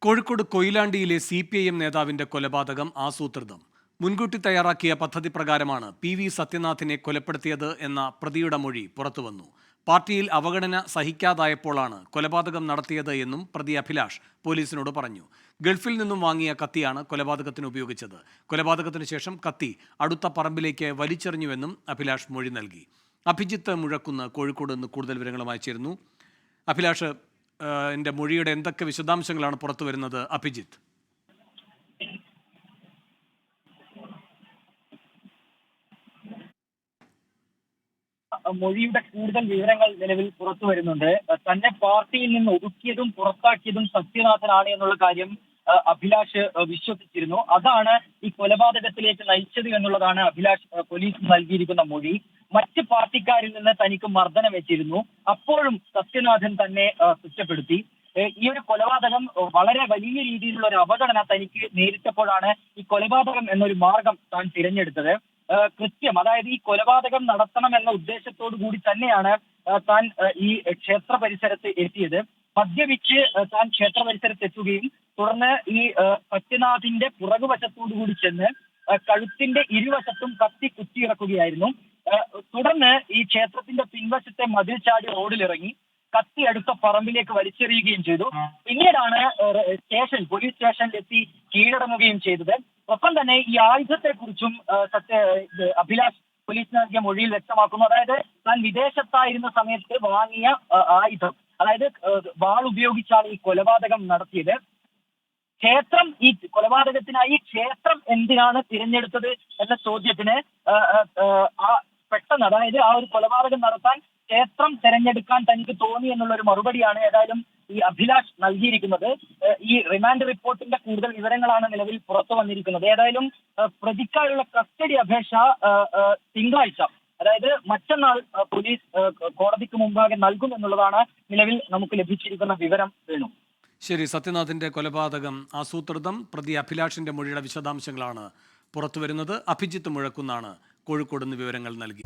Kozhikode കൊയിലാണ്ടിയിലെ CPIM നേതാവിന്റെ കൊലപാതകം ആസൂത്രിതം. മുൻകൂട്ടി തയ്യാറാക്കിയ പദ്ധതി പ്രകാരമാണ് PV സത്യനാഥിനെ കൊലപ്പെടുത്തിയത് എന്ന പ്രതിയുടെ മൊഴി പുറത്തുവന്നു. പാർട്ടിയിൽ അവഗണന സഹിക്കാതായപ്പോഴാണ് കൊലപാതകം നടത്തിയത് എന്നും പ്രതി അഭിലാഷ് പോലീസിനോട് പറഞ്ഞു. ഗൾഫിൽ നിന്നും വാങ്ങിയ കത്തിയാണ് കൊലപാതകത്തിന് ഉപയോഗിച്ചത്. കൊലപാതകത്തിന് ശേഷം കത്തി അടുത്ത പറമ്പിലേക്ക് വലിച്ചെറിഞ്ഞുവെന്നും അഭിലാഷ് മൊഴി നൽകി. അഭിജിത്ത് മുഴക്കുന്ന് കോഴിക്കോട് നിന്ന് കൂടുതൽ വിവരങ്ങളുമായി ചേരുന്നു. അഭിലാഷ്, എൻ്റെ മൊഴിയുടെ എന്തൊക്കെ വിശദാംശങ്ങളാണ് പുറത്തു വരുന്നത്? അഭിജിത്ത്. മൊഴിയുടെ കൂടുതൽ വിവരങ്ങൾ നിലവിൽ പുറത്തു വരുന്നുണ്ട്. തന്നെ പാർട്ടിയിൽ നിന്ന് ഒതുക്കിയതും പുറത്താക്കിയതും സത്യനാഥനാണ് എന്നുള്ള കാര്യം അഭിലാഷ് വിശ്വസിച്ചിരുന്നു. അതാണ് ഈ കൊലപാതകത്തിലേക്ക് നയിച്ചത് എന്നുള്ളതാണ് അഭിലാഷ് പോലീസിന് നൽകിയിരിക്കുന്ന മൊഴി. മറ്റ് പാർട്ടിക്കാരിൽ നിന്ന് തനിക്ക് മർദ്ദനം വെച്ചിരുന്നു, അപ്പോഴും സത്യനാഥൻ തന്നെ കുറ്റപ്പെടുത്തി. ഈ ഒരു കൊലപാതകം വളരെ വലിയ രീതിയിലുള്ള ഒരു അവഗണന തനിക്ക് നേരിട്ടപ്പോഴാണ് ഈ കൊലപാതകം എന്നൊരു മാർഗം താൻ തിരഞ്ഞെടുത്തത്. കൃത്യം, അതായത് ഈ കൊലപാതകം നടത്തണം എന്ന ഉദ്ദേശത്തോടു കൂടി തന്നെയാണ് താൻ ഈ ക്ഷേത്ര പരിസരത്ത് എത്തിയത്. മദ്യപിച്ച് താൻ ക്ഷേത്ര പരിസരത്ത് എത്തുകയും തുടർന്ന് ഈ സത്യനാഥിന്റെ പുറകുവശത്തോടു കൂടി ചെന്ന് കഴുത്തിന്റെ ഇരുവശത്തും കത്തി കുത്തിയിറക്കുകയായിരുന്നു. തുടർന്ന് ഈ ക്ഷേത്രത്തിന്റെ പിൻവശത്തെ മതിൽ ചാടി റോഡിലിറങ്ങി കത്തി അടുത്ത പറമ്പിലേക്ക് വലിച്ചെറിയുകയും ചെയ്തു. പിന്നീടാണ് പോലീസ് സ്റ്റേഷനിലെത്തി കീഴടങ്ങുകയും ചെയ്തത്. ഒപ്പം തന്നെ ഈ ആയുധത്തെ കുറിച്ചും അഭിലാഷ് പോലീസിന് നൽകിയ മൊഴിയിൽ വ്യക്തമാക്കുന്നു. അതായത് താൻ വിദേശത്തായിരുന്ന സമയത്ത് വാങ്ങിയ ആയുധം, അതായത് വാൾ ഉപയോഗിച്ചാണ് ഈ കൊലപാതകം നടത്തിയത്. ഈ കൊലപാതകത്തിനായി ക്ഷേത്രം എന്തിനാണ് തിരഞ്ഞെടുത്തത് എന്ന ചോദ്യത്തിന് പെട്ടെന്ന്, അതായത് ആ ഒരു കൊലപാതകം നടത്താൻ ക്ഷേത്രം തെരഞ്ഞെടുക്കാൻ തനിക്ക് തോന്നി എന്നുള്ള ഒരു മറുപടിയാണ് ഏതായാലും ഈ അഭിലാഷ് നൽകിയിരിക്കുന്നത്. ഈ റിമാൻഡ് റിപ്പോർട്ടിന്റെ കൂടുതൽ വിവരങ്ങളാണ് നിലവിൽ പുറത്തു വന്നിരിക്കുന്നത്. ഏതായാലും പ്രതിക്കായുള്ള കസ്റ്റഡി അപേക്ഷ തിങ്കളാഴ്ച, അതായത് മറ്റന്നാൾ പോലീസ് കോടതിക്ക് മുമ്പാകെ നൽകും എന്നുള്ളതാണ് നിലവിൽ നമുക്ക് ലഭിച്ചിരിക്കുന്ന വിവരം. വേണു. ശരി, സത്യനാഥിന്റെ കൊലപാതകം ആസൂത്രിതം. പ്രതി അഭിലാഷിന്റെ മൊഴിയുടെ വിശദാംശങ്ങളാണ് പുറത്തുവരുന്നത്. അഭിജിത്ത് മുഴക്കുന്നാണ് കോഴിക്കോട് നിന്ന് വിവരങ്ങൾ നൽകി.